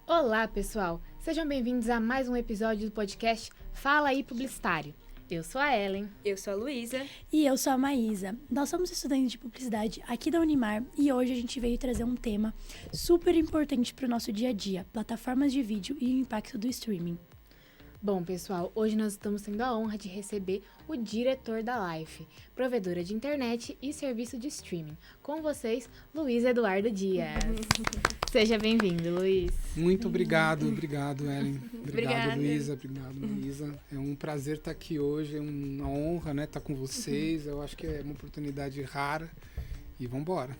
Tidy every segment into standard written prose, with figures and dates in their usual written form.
Olá, pessoal! Sejam bem-vindos a mais um episódio do podcast Fala aí Publicitário. Eu sou a Ellen. Eu sou a Luísa. E eu sou a Maísa. Nós somos estudantes de publicidade aqui da Unimar e hoje a gente veio trazer um tema super importante para o nosso dia a dia, plataformas de vídeo e o impacto do streaming. Bom, pessoal, hoje nós estamos tendo a honra de receber o diretor da Life, provedora de internet e serviço de streaming. Com vocês, Luiz Eduardo Dias. Seja bem-vindo, Luiz. Muito obrigado, Ellen. Obrigada. Obrigado, Luísa. Obrigado, Luísa. É um prazer estar aqui hoje, é uma honra, né, estar com vocês. Eu acho que é uma oportunidade rara e vamos embora.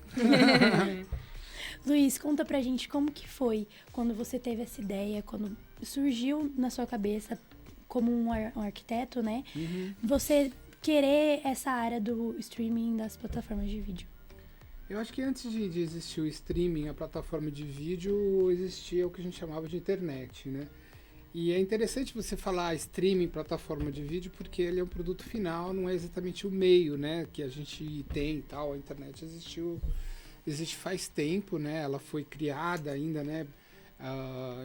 Luiz, conta pra gente como que foi quando você teve essa ideia, quando surgiu na sua cabeça como um arquiteto, né? Você querer essa área do streaming das plataformas de vídeo. Eu acho que antes de existir o streaming, a plataforma de vídeo, existia o que a gente chamava de internet, né? E é interessante você falar streaming, plataforma de vídeo, porque ele é um produto final, não é exatamente o meio, né, que a gente tem e tal. A internet existe faz tempo, né? Ela foi criada ainda, né?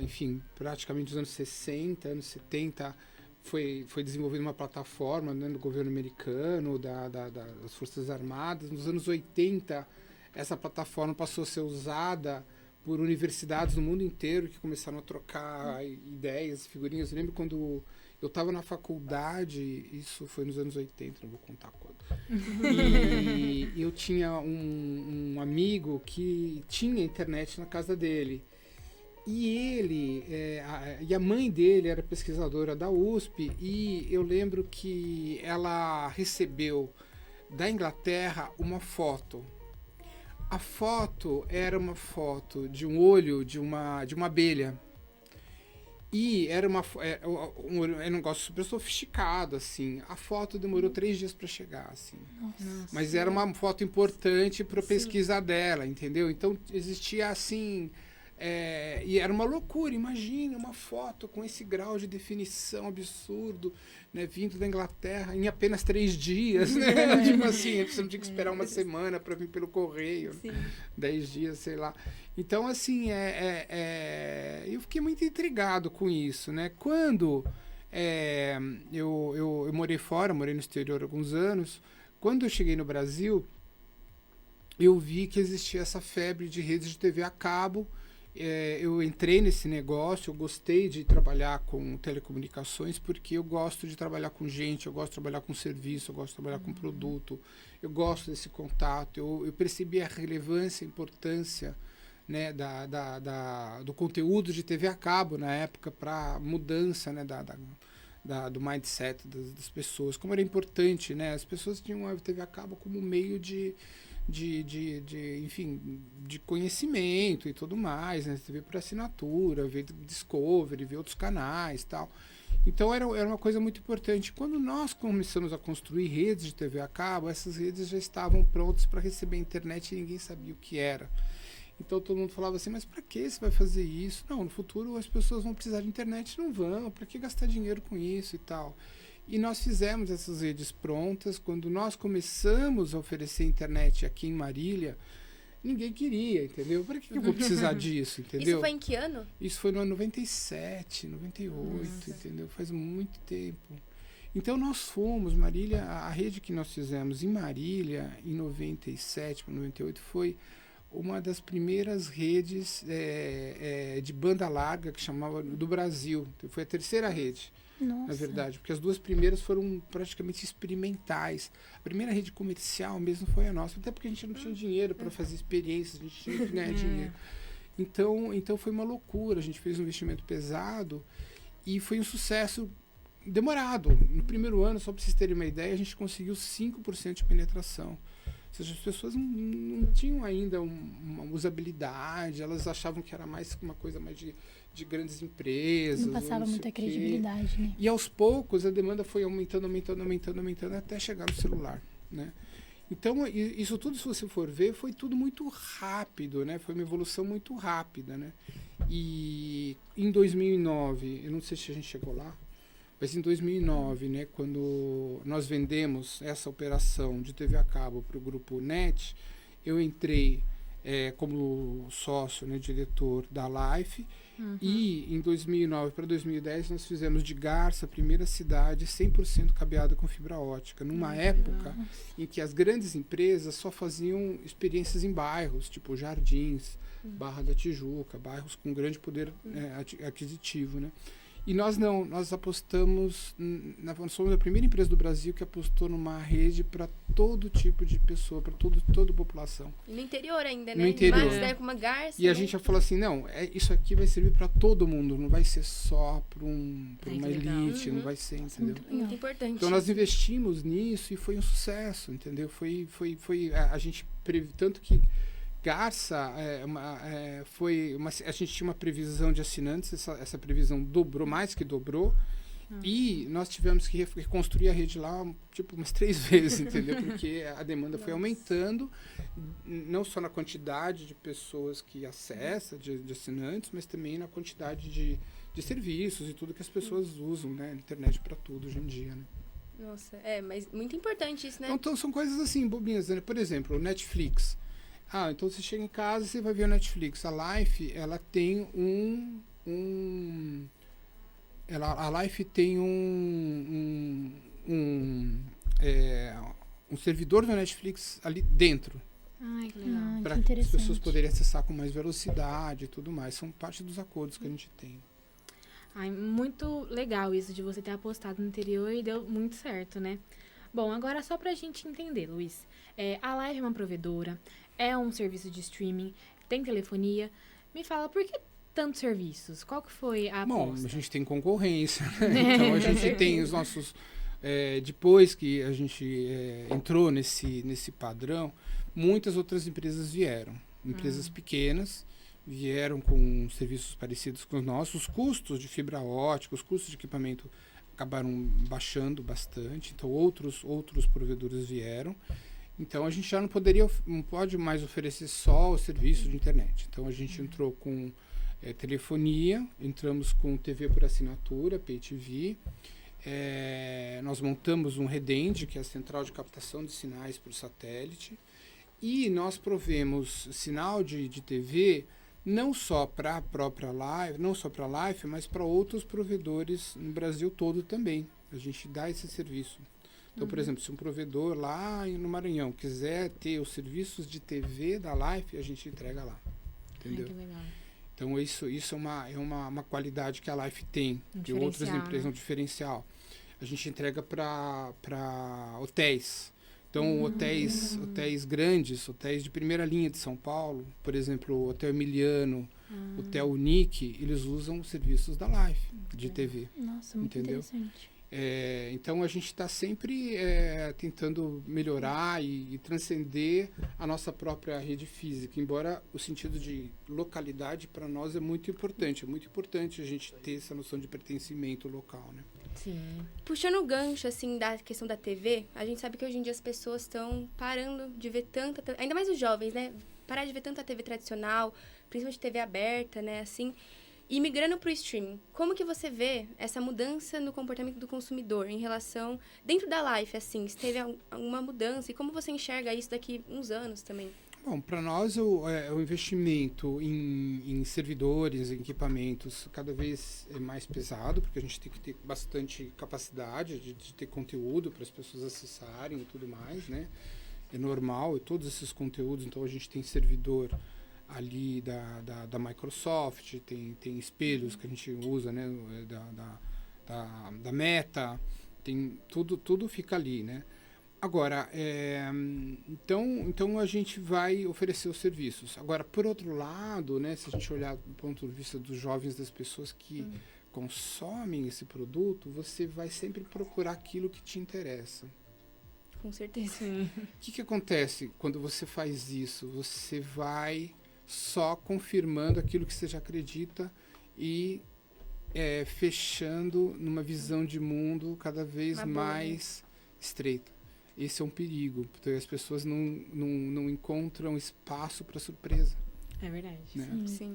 Enfim, praticamente nos anos 60, anos 70, foi desenvolvida uma plataforma, né, do governo americano, das Forças Armadas. Nos anos 80, essa plataforma passou a ser usada por universidades no mundo inteiro que começaram a trocar ideias, figurinhas. Eu lembro quando eu estava na faculdade, isso foi nos anos 80, não vou contar quando. E eu tinha um amigo que tinha internet na casa dele. E a mãe dele era pesquisadora da USP, e eu lembro que ela recebeu da Inglaterra uma foto. A foto era uma foto de um olho de uma abelha. E era um negócio super sofisticado, assim. A foto demorou 3 dias para chegar, assim. Nossa. Mas era uma foto importante para a pesquisa dela, entendeu? Então existia, assim... e era uma loucura, imagina uma foto com esse grau de definição absurdo, né, vindo da Inglaterra em apenas 3 dias, né? Tipo assim, você não tinha que esperar uma semana para vir pelo correio, 10 dias, sei lá. Então, assim, eu fiquei muito intrigado com isso, né? Quando eu morei fora, morei no exterior há alguns anos, quando eu cheguei no Brasil, eu vi que existia essa febre de redes de TV a cabo. Eu entrei nesse negócio, eu gostei de trabalhar com telecomunicações porque eu gosto de trabalhar com gente, eu gosto de trabalhar com serviço, eu gosto de trabalhar com produto, eu gosto desse contato, eu percebi a relevância, a importância, né, do conteúdo de TV a cabo na época para mudança, né, do mindset das pessoas, como era importante, né, as pessoas tinham a TV a cabo como meio enfim, de conhecimento e tudo mais, né? Você vê por assinatura, vê Discovery, vê outros canais e tal. Então era uma coisa muito importante. Quando nós começamos a construir redes de TV a cabo, essas redes já estavam prontas para receber a internet e ninguém sabia o que era. Então todo mundo falava assim, mas para que você vai fazer isso? Não, no futuro as pessoas vão precisar de internet, não vão, para que gastar dinheiro com isso e tal? E nós fizemos essas redes prontas. Quando nós começamos a oferecer internet aqui em Marília, ninguém queria, entendeu? Para que eu vou precisar disso, entendeu? Isso foi em que ano? Isso foi no ano 97, 98, Nossa. Entendeu? Faz muito tempo. Então nós fomos, Marília, a rede que nós fizemos em Marília, em 97 para 98, foi uma das primeiras redes de banda larga que chamava do Brasil. Foi a terceira rede. Nossa. Na verdade, porque as 2 primeiras foram praticamente experimentais. A primeira rede comercial mesmo foi a nossa, até porque a gente não tinha dinheiro para fazer experiências, a gente tinha que ganhar dinheiro. Então foi uma loucura, a gente fez um investimento pesado e foi um sucesso demorado. No primeiro ano, só para vocês terem uma ideia, a gente conseguiu 5% de penetração. Ou seja, as pessoas não tinham ainda uma usabilidade, elas achavam que era mais uma coisa mais de grandes empresas. Não passava muita credibilidade, né? E aos poucos a demanda foi aumentando até chegar no celular, né? Então, isso tudo, se você for ver, foi tudo muito rápido, né? Foi uma evolução muito rápida, né? E em 2009, eu não sei se a gente chegou lá, Mas em 2009, né, quando nós vendemos essa operação de TV a cabo para o Grupo NET, eu entrei como sócio, né, diretor da Life. E em 2009 para 2010 nós fizemos de Garça a primeira cidade 100% cabeada com fibra ótica, numa época em que as grandes empresas só faziam experiências em bairros, tipo Jardins, Barra da Tijuca, bairros com grande poder aquisitivo, né? E nós não, nós apostamos, nós somos a primeira empresa do Brasil que apostou numa rede para todo tipo de pessoa, para toda a população. E no interior ainda, né? No interior. Mais daí com uma Garça. E a gente já falou assim, não, isso aqui vai servir para todo mundo, não vai ser só para uma elite, não vai ser, entendeu? Muito importante. Então nós investimos nisso e foi um sucesso, entendeu? A gente tanto que Garça a gente tinha uma previsão de assinantes, essa previsão dobrou, mais que dobrou, e nós tivemos que reconstruir a rede lá tipo umas 3 vezes, entendeu? Porque a demanda foi aumentando, não só na quantidade de pessoas que acessam, de assinantes, mas também na quantidade de serviços e tudo que as pessoas usam, né? Internet para tudo hoje em dia, né? Nossa, mas muito importante isso, né? Então são coisas assim, bobinhas, né? Por exemplo, o Netflix. Então você chega em casa e você vai ver o Netflix. A Life, ela tem a Life tem um servidor do Netflix ali dentro. Ai, que legal. Para que as pessoas poderem acessar com mais velocidade e tudo mais. São parte dos acordos que a gente tem. Ai, muito legal isso de você ter apostado no interior e deu muito certo, né? Bom, agora só pra gente entender, Luiz. A Live é uma provedora, é um serviço de streaming, tem telefonia. Me fala, por que tantos serviços? Qual que foi a aposta? Bom, a gente tem concorrência, né? Então a gente tem os nossos... depois que a gente entrou nesse padrão, muitas outras empresas vieram. Empresas pequenas vieram com serviços parecidos com os nossos. Os custos de fibra ótica, os custos de equipamento acabaram baixando bastante. Então outros provedores vieram. Então a gente já não pode mais oferecer só o serviço de internet. Então a gente entrou com telefonia, entramos com TV por assinatura, Pay TV. Nós montamos um Redend, que é a central de captação de sinais por satélite. E nós provemos sinal de TV não só para a própria Live, não só para a Life, mas para outros provedores no Brasil todo também. A gente dá esse serviço. Então, por exemplo, se um provedor lá no Maranhão quiser ter os serviços de TV da Life, a gente entrega lá. Entendeu? Ai, que legal. Então, isso é uma qualidade que a Life tem, que outras empresas, né? um diferencial. A gente entrega para hotéis. Então, hotéis grandes, hotéis de primeira linha de São Paulo, por exemplo, o Hotel Emiliano, Hotel Unique, eles usam serviços da Life de TV. Nossa, muito interessante. Então a gente está sempre tentando melhorar e transcender a nossa própria rede física, embora o sentido de localidade para nós é muito importante. É muito importante a gente ter essa noção de pertencimento local, né? Sim. Puxando o gancho, assim, da questão da TV, a gente sabe que hoje em dia as pessoas estão parando de ver tanta... Ainda mais os jovens, né? Parar de ver tanta TV tradicional, principalmente TV aberta, né? Assim... E migrando para o streaming, como que você vê essa mudança no comportamento do consumidor em relação... Dentro da Life, assim, se teve alguma mudança e como você enxerga isso daqui uns anos também? Bom, para nós o investimento em servidores, em equipamentos, cada vez é mais pesado, porque a gente tem que ter bastante capacidade de ter conteúdo para as pessoas acessarem e tudo mais, né? É normal, e todos esses conteúdos, então a gente tem servidor ali da Microsoft, tem espelhos que a gente usa, né, da Meta, tem tudo fica ali, né? Agora, então a gente vai oferecer os serviços. Agora, por outro lado, né, se a gente olhar do ponto de vista dos jovens, das pessoas que consomem esse produto, você vai sempre procurar aquilo que te interessa. Com certeza. O que acontece quando você faz isso? Você vai só confirmando aquilo que você já acredita e fechando numa visão de mundo cada vez mais estreita. Esse é um perigo, porque as pessoas não encontram espaço para surpresa. É verdade. Né? Sim.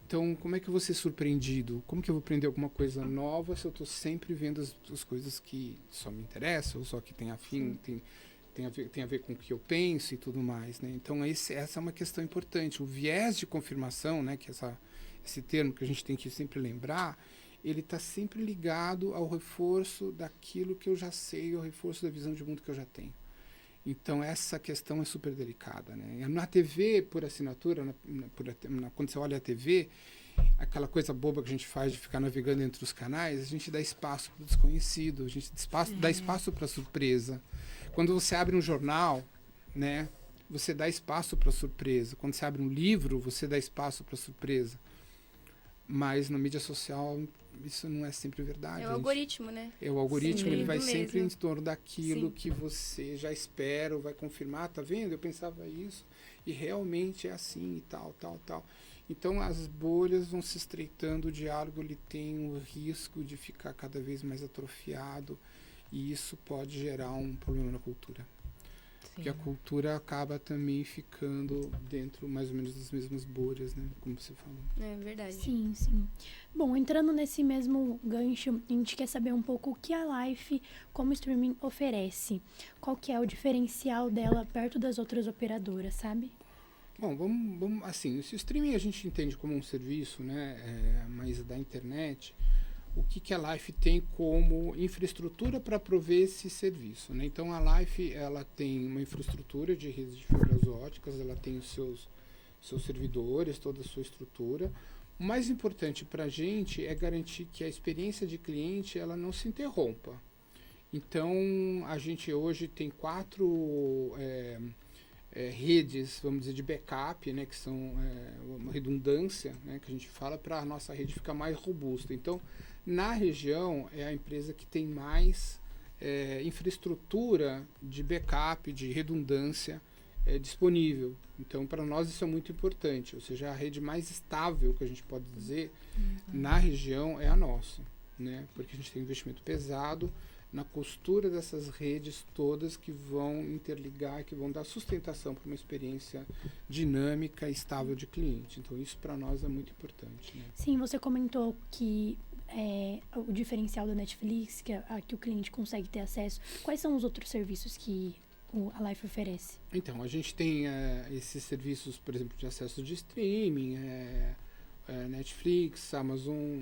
Então, como é que eu vou ser surpreendido? Como que eu vou aprender alguma coisa nova se eu estou sempre vendo as coisas que só me interessam, ou só que tem afim, tem a ver com o que eu penso e tudo mais, né? Então, essa é uma questão importante. O viés de confirmação, né, que esse termo que a gente tem que sempre lembrar, ele está sempre ligado ao reforço daquilo que eu já sei, ao reforço da visão de mundo que eu já tenho. Então, essa questão é super delicada, né? Na TV, por assinatura, quando você olha a TV, aquela coisa boba que a gente faz de ficar navegando entre os canais, a gente dá espaço para o desconhecido, a gente dá espaço para a surpresa. Quando você abre um jornal, né, você dá espaço para a surpresa. Quando você abre um livro, você dá espaço para a surpresa. Mas na mídia social, isso não é sempre verdade. É o algoritmo, né? É o algoritmo, ele vai mesmo. sempre em torno daquilo Sim. que você já espera, ou vai confirmar, tá vendo? Eu pensava isso, e realmente é assim, e tal. Então, as bolhas vão se estreitando, o diálogo ele tem o risco de ficar cada vez mais atrofiado, e isso pode gerar um problema na cultura. Porque a cultura acaba também ficando dentro, mais ou menos, das mesmas bolhas, né? Como você falou. É verdade. Sim, sim. Bom, entrando nesse mesmo gancho, a gente quer saber um pouco o que a Life, como streaming, oferece. Qual que é o diferencial dela perto das outras operadoras, sabe? Bom, vamos assim, se o streaming a gente entende como um serviço, né? Mas da internet, o que a Life tem como infraestrutura para prover esse serviço, né? Então, a Life, ela tem uma infraestrutura de redes de fibras óticas, ela tem os seus servidores, toda a sua estrutura. O mais importante para a gente é garantir que a experiência de cliente ela não se interrompa. Então, a gente hoje tem 4 redes, vamos dizer, de backup, né, que são uma redundância, né, que a gente fala para a nossa rede ficar mais robusta. Então, na região, é a empresa que tem mais infraestrutura de backup, de redundância disponível. Então, para nós isso é muito importante. Ou seja, a rede mais estável, que a gente pode dizer, na região é a nossa, né? Porque a gente tem um investimento pesado na costura dessas redes todas que vão interligar, que vão dar sustentação para uma experiência dinâmica e estável de cliente. Então, isso para nós é muito importante, né? Sim, você comentou que o diferencial da Netflix, que o cliente consegue ter acesso. Quais são os outros serviços que a Life oferece? Então, a gente tem esses serviços, por exemplo, de acesso de streaming, Netflix, Amazon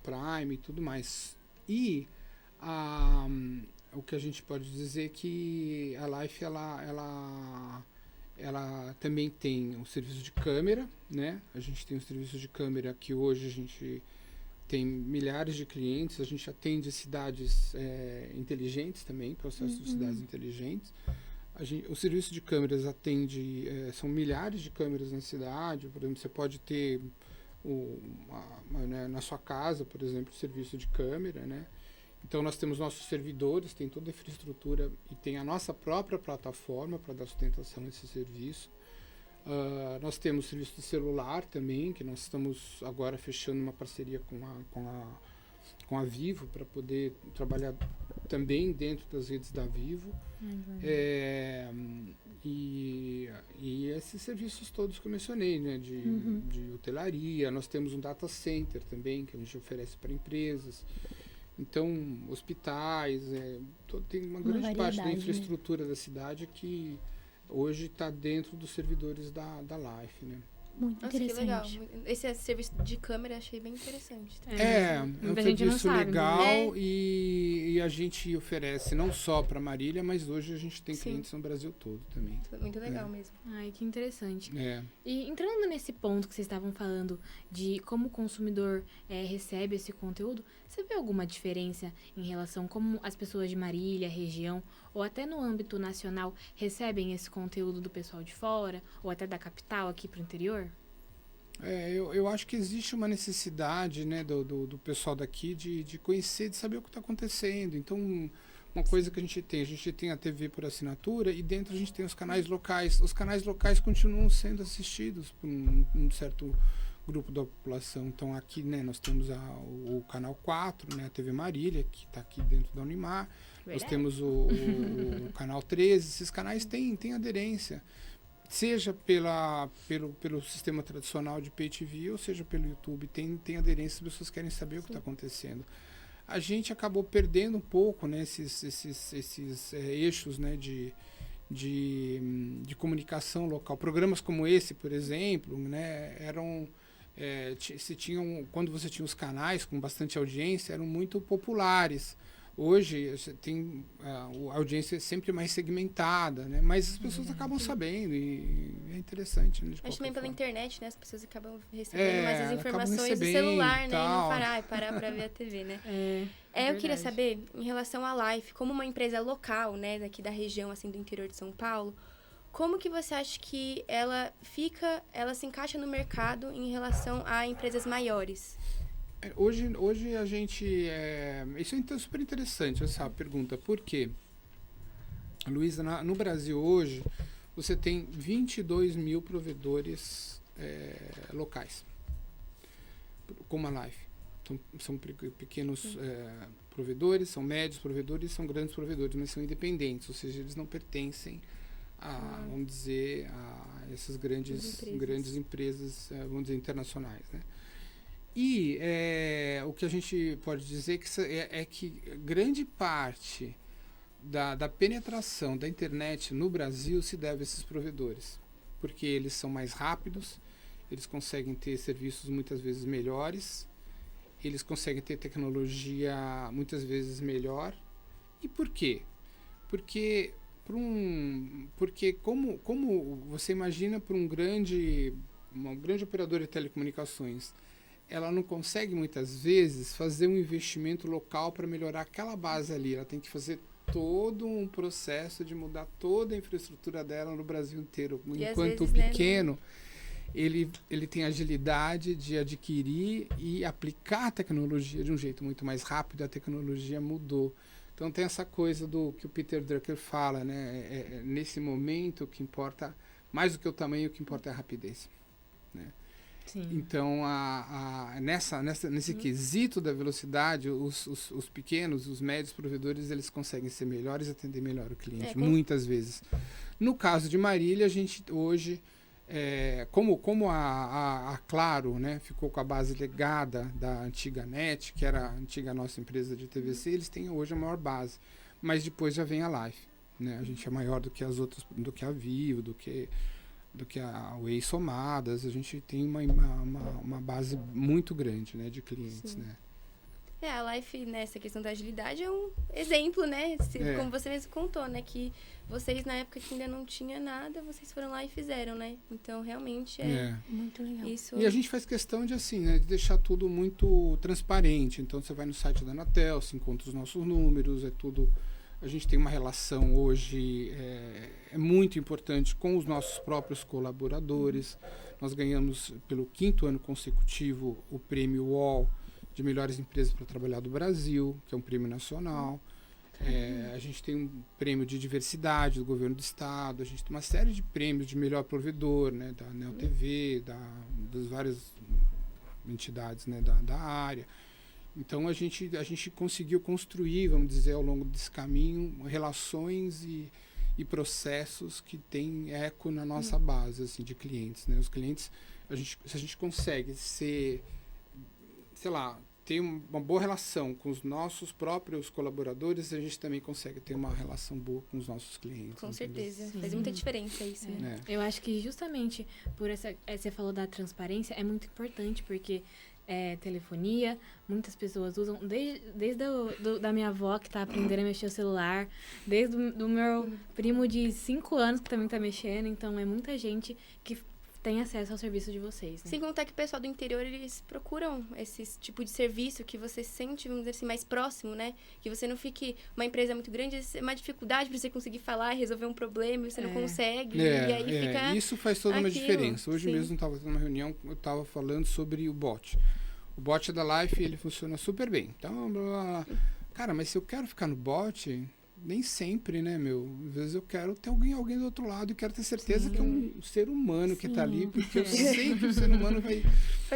Prime e tudo mais. E o que a gente pode dizer é que a Life ela também tem um serviço de câmera, né? A gente tem um serviço de câmera que hoje a gente tem milhares de clientes, a gente atende cidades inteligentes também, processo de cidades inteligentes. O serviço de câmeras atende, são milhares de câmeras na cidade. Por exemplo, você pode ter na sua casa, por exemplo, serviço de câmera, né? Então, nós temos nossos servidores, tem toda a infraestrutura e tem a nossa própria plataforma para dar sustentação a esse serviço. Nós temos serviço de celular também, que nós estamos agora fechando uma parceria com a Vivo para poder trabalhar também dentro das redes da Vivo. E esses serviços todos que eu mencionei, né, de hotelaria. Nós temos um data center também, que a gente oferece para empresas. Então, hospitais, tem uma grande parte da infraestrutura da cidade que hoje está dentro dos servidores da Life, né? Muito interessante. Que legal. Esse serviço de câmera achei bem interessante. É um serviço legal, né? E a gente oferece não só para Marília, mas hoje a gente tem clientes no Brasil todo também. Muito legal mesmo. Ai, que interessante. E entrando nesse ponto que vocês estavam falando de como o consumidor recebe esse conteúdo, você vê alguma diferença em relação a como as pessoas de Marília, região, ou até no âmbito nacional, recebem esse conteúdo do pessoal de fora, ou até da capital aqui para o interior? Eu acho que existe uma necessidade, né, do pessoal daqui de conhecer, de saber o que está acontecendo. Então, uma coisa que a gente tem a TV por assinatura e dentro a gente tem os canais locais. Os canais locais continuam sendo assistidos por um certo grupo da população. Então, aqui, né, nós temos o Canal 4, né, a TV Marília, que está aqui dentro da Unimar. Nós temos o Canal 13. Esses canais têm aderência. seja pelo sistema tradicional de Pay TV, ou seja pelo YouTube, tem aderência, as pessoas querem saber o que está acontecendo. A gente acabou perdendo um pouco, né, esses eixos, né, de comunicação local. Programas como esse, por exemplo, né, eram... quando você tinha os canais com bastante audiência, eram muito populares. Hoje você tem a audiência é sempre mais segmentada, né? Mas as pessoas acabam sabendo e é interessante. Né, acho também pela internet, né? As pessoas acabam recebendo mais as informações do celular, né? E não parar para ver a TV, né? Eu queria saber, em relação à Life, como uma empresa local, né? Daqui da região, assim, do interior de São Paulo, como que você acha que ela se encaixa no mercado em relação a empresas maiores? Hoje a gente... isso é super interessante, essa pergunta. Por quê? Luísa, no Brasil hoje, você tem 22 mil provedores locais, como a Life. Então, são pequenos provedores, são médios provedores, são grandes provedores, mas são independentes, ou seja, eles não pertencem vamos dizer, a essas grandes empresas, vamos dizer, internacionais, né? E o que a gente pode dizer que grande parte da penetração da internet no Brasil se deve a esses provedores, porque eles são mais rápidos, eles conseguem ter serviços muitas vezes melhores, eles conseguem ter tecnologia muitas vezes melhor. E por quê? Porque como você imagina para uma grande operadora de telecomunicações, ela não consegue muitas vezes fazer um investimento local para melhorar aquela base ali. Ela tem que fazer todo um processo de mudar toda a infraestrutura dela no Brasil inteiro. Enquanto o pequeno, ele tem agilidade de adquirir e aplicar a tecnologia de um jeito muito mais rápido. A tecnologia mudou. Então tem essa coisa do que o Peter Drucker fala, né? Nesse momento, o que importa, mais do que o tamanho, o que importa é a rapidez, né? Sim. Então, nesse quesito da velocidade, os pequenos, os médios provedores, eles conseguem ser melhores e atender melhor o cliente, muitas vezes. No caso de Marília, a gente hoje, como a Claro, né, ficou com a base legada da antiga NET, que era a antiga nossa empresa de TVC, eles têm hoje a maior base. Mas depois já vem a Life, né? A gente é maior do que as outras, do que a Vivo, do que a Way somadas. A gente tem uma base muito grande, né, de clientes, né? A Life, nessa questão da agilidade, é um exemplo, né? Como você mesmo contou, né? Que vocês, na época que ainda não tinha nada, vocês foram lá e fizeram, né? Então, realmente muito legal. Isso. E a gente faz questão de, assim, né, de deixar tudo muito transparente. Então, você vai no site da Anatel, você encontra os nossos números, é tudo... A gente tem uma relação hoje muito importante com os nossos próprios colaboradores. Nós ganhamos, pelo 5º ano consecutivo, o prêmio UOL de melhores empresas para trabalhar do Brasil, que é um prêmio nacional. A gente tem um prêmio de diversidade do governo do estado, a gente tem uma série de prêmios de melhor provedor, né, da Neo TV, das várias entidades, né, da área. Então a gente conseguiu construir, vamos dizer, ao longo desse caminho, relações e processos que têm eco na nossa base, assim, de clientes, né? Os clientes, se a gente consegue ter uma boa relação com os nossos próprios colaboradores, a gente também consegue ter uma relação boa com os nossos clientes. Com certeza. Faz muita diferença isso, né? Eu acho que justamente por você falou da transparência, é muito importante, porque telefonia, muitas pessoas usam, desde da minha avó, que está aprendendo a mexer o celular, desde do meu primo de 5 anos, que também está mexendo. Então, é muita gente que tem acesso ao serviço de vocês, né? Sem contar que o pessoal do interior, eles procuram esse tipo de serviço que você sente, vamos dizer assim, mais próximo, né? Que você não fique... Uma empresa muito grande, é uma dificuldade para você conseguir falar e resolver um problema, e você não consegue, e aí fica... Isso faz toda uma diferença. Hoje mesmo estava tendo uma reunião, eu estava falando sobre o bot. O bot da Life, ele funciona super bem. Então, blá, blá, blá. Cara, mas se eu quero ficar no bot... Nem sempre, né, meu? Às vezes eu quero ter alguém do outro lado e quero ter certeza que é um ser humano que tá ali, porque eu sei que o ser humano vai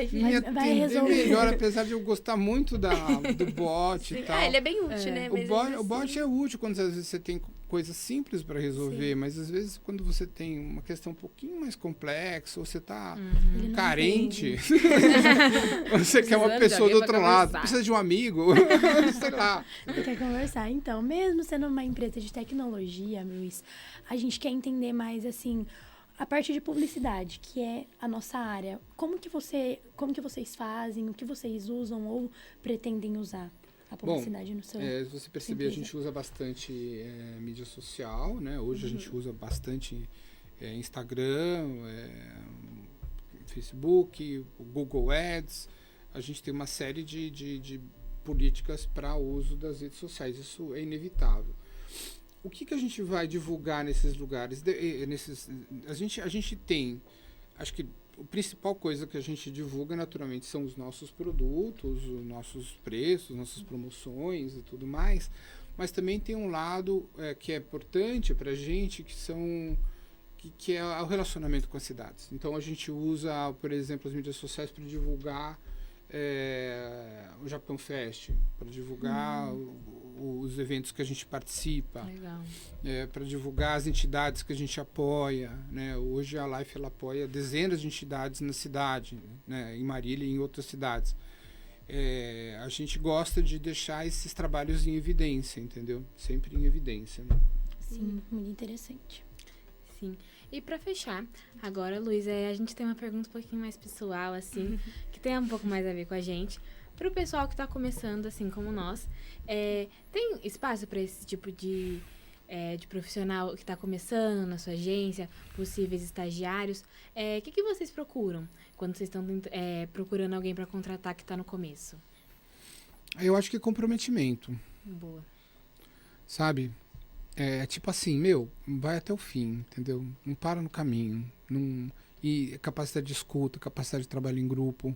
me atender melhor, apesar de eu gostar muito do bot e tal. Ele é bem útil, né? O bot é útil quando às vezes você tem coisa simples para resolver, mas às vezes quando você tem uma questão um pouquinho mais complexa, ou você está carente, você quer uma Precisando de pessoa do alguém outro pra lado, conversar. precisa de um amigo, sei lá. Quer conversar. Então, mesmo sendo uma empresa de tecnologia, Luiz, a gente quer entender mais, assim, a parte de publicidade, que é a nossa área. Como que vocês fazem, o que vocês usam ou pretendem usar a publicidade no seu... Se você perceber, a empresa. gente usa bastante mídia social, né? Hoje a gente usa bastante Instagram, Facebook, o Google Ads. A gente tem uma série de políticas para o uso das redes sociais. Isso é inevitável. O que a gente vai divulgar nesses lugares? A gente tem, acho que a principal coisa que a gente divulga naturalmente são os nossos produtos, os nossos preços, nossas promoções e tudo mais, mas também tem um lado que é importante para a gente, que é o relacionamento com as cidades. Então a gente usa, por exemplo, as mídias sociais para divulgar o Japan Fest, para divulgar os eventos que a gente participa, para divulgar as entidades que a gente apoia, né? Hoje a Life ela apoia dezenas de entidades na cidade, né? Em Marília e em outras cidades. A gente gosta de deixar esses trabalhos em evidência, entendeu? Sempre em evidência, né? Sim, muito interessante. Sim. E pra fechar, agora, Luiz, a gente tem uma pergunta um pouquinho mais pessoal, assim, que tem um pouco mais a ver com a gente. Pro pessoal que tá começando, assim como nós, tem espaço para esse tipo de profissional que tá começando na sua agência, possíveis estagiários? O que vocês procuram quando vocês estão procurando alguém para contratar que tá no começo? Eu acho que é comprometimento. Boa. Sabe? Tipo assim, vai até o fim, entendeu? Não para no caminho. E capacidade de escuta, capacidade de trabalho em grupo,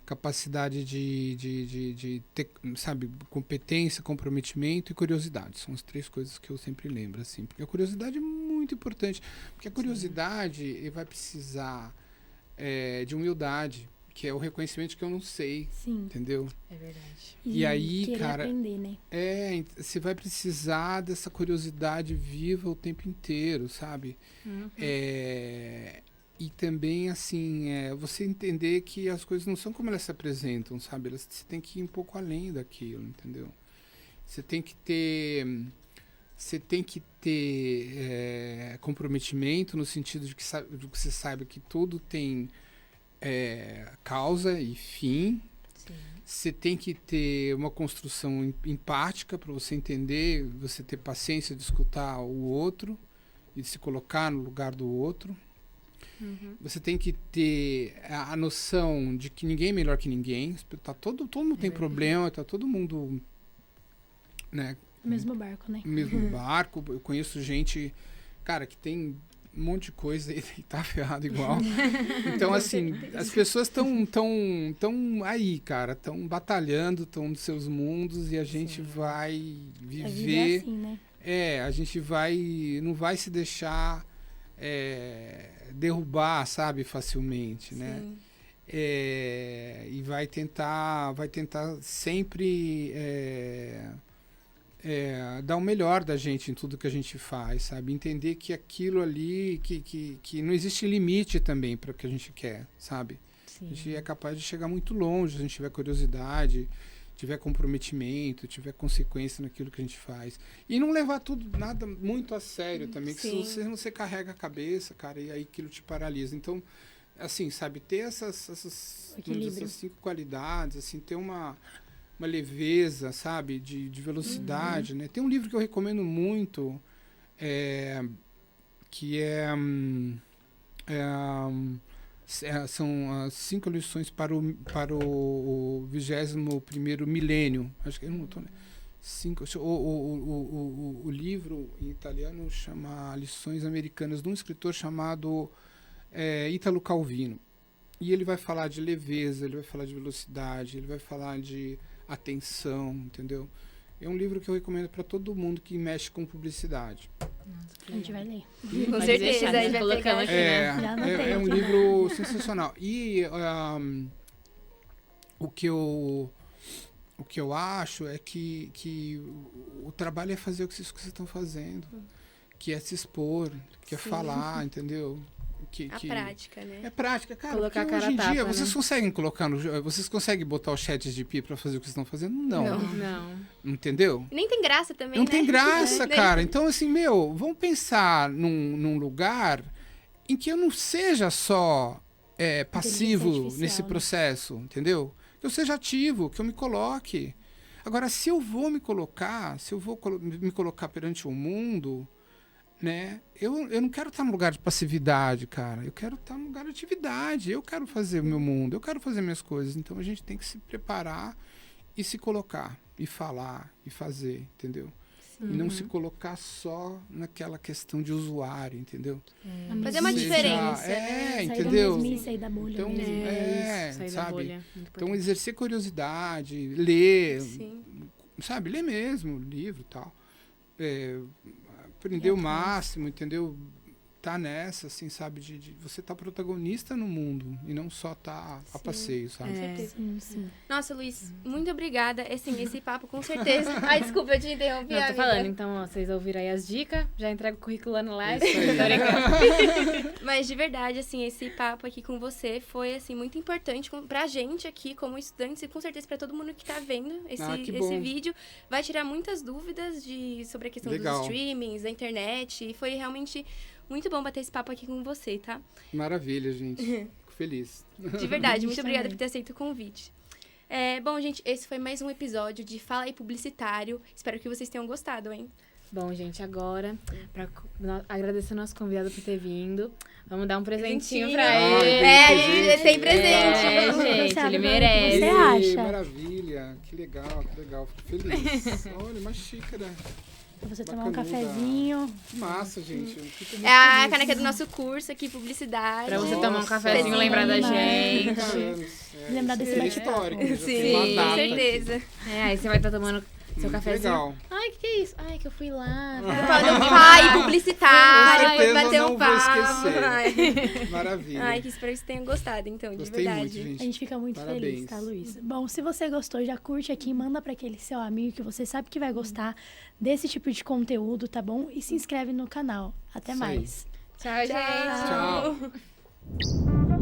capacidade de ter, sabe, competência, comprometimento e curiosidade. São as 3 coisas que eu sempre lembro, assim. Porque a curiosidade é muito importante. Porque a curiosidade vai precisar de humildade, que é o reconhecimento de que eu não sei. Sim. Entendeu? É verdade. E aí, querer cara, aprender, né? você vai precisar dessa curiosidade viva o tempo inteiro, sabe? E também, assim, você entender que as coisas não são como elas se apresentam, sabe? Você tem que ir um pouco além daquilo, entendeu? Você tem que ter comprometimento no sentido de que você saiba que tudo tem causa e fim. Sim. Você tem que ter uma construção empática para você entender, você ter paciência de escutar o outro e de se colocar no lugar do outro. Você tem que ter a noção de que ninguém é melhor que ninguém. Todo mundo tem problema, tá todo mundo, né, Mesmo barco, né? no mesmo barco. Eu conheço gente, cara, que tem um monte de coisa e tá ferrado igual. Então, assim, as pessoas estão aí, cara, estão batalhando, estão nos seus mundos e a gente vai A vida é viver. assim, né? A gente não vai se deixar derrubar, sabe, facilmente, né? Sim. E vai tentar sempre dar o melhor da gente em tudo que a gente faz, sabe? Entender que aquilo ali, que não existe limite também para o que a gente quer, sabe? Sim. A gente é capaz de chegar muito longe se a gente tiver curiosidade, tiver comprometimento, tiver consequência naquilo que a gente faz. E não levar nada muito a sério também, que Sim. se você carrega a cabeça, cara, e aí aquilo te paralisa. Então, assim, sabe, ter essas 5 qualidades, assim, ter uma leveza, sabe, de velocidade, né? Tem um livro que eu recomendo muito, que são as 5 lições para o 21º milênio. Acho que eu não tô, né? 5. O livro em italiano chama Lições Americanas, de um escritor chamado Ítalo Calvino. E ele vai falar de leveza, ele vai falar de velocidade, ele vai falar de atenção, entendeu? É um livro que eu recomendo para todo mundo que mexe com publicidade. A gente vai ler. Com Pode certeza, deixar, a né? gente vai Colocamos pegar. aqui, né? Já anotei É um aqui. livro sensacional. E o que eu acho é que o trabalho é fazer o que vocês estão fazendo, que é se expor, que é falar, entendeu? A prática, né? É prática, cara. Colocar porque a cara hoje em a tapa, dia, né? vocês conseguem colocar vocês conseguem botar o chat GP pra fazer o que vocês estão fazendo? Não. Não. Entendeu? E nem tem graça também, Não né? tem graça, Né? cara. Então, assim, vamos pensar num lugar em que eu não seja só passivo artificial, nesse né? processo, entendeu? Que eu seja ativo, que eu me coloque. Agora, se eu vou me colocar, me colocar perante o mundo, né? Eu não quero estar num lugar de passividade, cara. Eu quero estar num lugar de atividade. Eu quero fazer o meu mundo, eu quero fazer minhas coisas. Então, a gente tem que se preparar e se colocar, e falar, e fazer, entendeu? E não se colocar só naquela questão de usuário, entendeu? Fazer uma diferença, Sair entendeu? da mesmice, sair da bolha Então, mesmo. Isso, sair da sabe? bolha. Muito Então, importante. exercer curiosidade, ler, Sim. sabe? Ler mesmo, livro e tal. Aprender o máximo, entendeu? Tá nessa, assim, sabe? De você tá protagonista no mundo e não só tá a passeio, sabe? Sim. Nossa, Luiz, muito obrigada. Assim, esse papo com certeza. Ai, desculpa, eu te interrompi. Não, tô amiga. falando, então, ó, vocês ouviram aí as dicas, já entrega o currículo lá no live. Isso aí. Tô brincando. Mas de verdade, assim, esse papo aqui com você foi, assim, muito importante pra gente aqui, como estudantes, e com certeza pra todo mundo que tá vendo que esse bom. vídeo. Vai tirar muitas dúvidas sobre a questão Legal. dos streamings, da internet. E foi realmente muito bom bater esse papo aqui com você, tá? Maravilha, gente. Fico feliz. De verdade, muito Gente, obrigada também. por ter aceito o convite. Bom, gente, esse foi mais um episódio de Fala aí Publicitário. Espero que vocês tenham gostado, hein? Bom, gente, agora, agradecer ao nosso convidado por ter vindo, vamos dar um presentinho pra Ah, ele. A presente. gente tem presente. Gente, Você ele acha? merece. Você Ei, acha? Maravilha. Que legal, que legal. Fico feliz. Olha, uma xícara. Pra você tomar um Bacanuda. cafezinho. Que massa, gente. Eu fico muito É a feliz. caneca do nosso curso aqui, publicidade. Pra você tomar um Nossa, cafezinho e lembrar da demais. gente. 30 anos. Lembrar isso desse é bate-papo. histórico. já Sim, tem uma com data aqui. certeza. Aí você vai estar tomando seu Muito cafezinho. legal. Ai, que é isso? Ai, que eu fui lá. Fazer um pai publicitário, Com certeza bater não um vou papo. esquecer. Ai, Maravilha. ai, que espero que vocês tenham gostado, então, de Gostei verdade. muito, gente. A gente fica muito Parabéns. feliz, tá, Luiz? Bom, se você gostou, já curte aqui, manda pra aquele seu amigo que você sabe que vai gostar desse tipo de conteúdo, tá bom? E se inscreve no canal. Até Isso aí. mais. Tchau, gente. Tchau.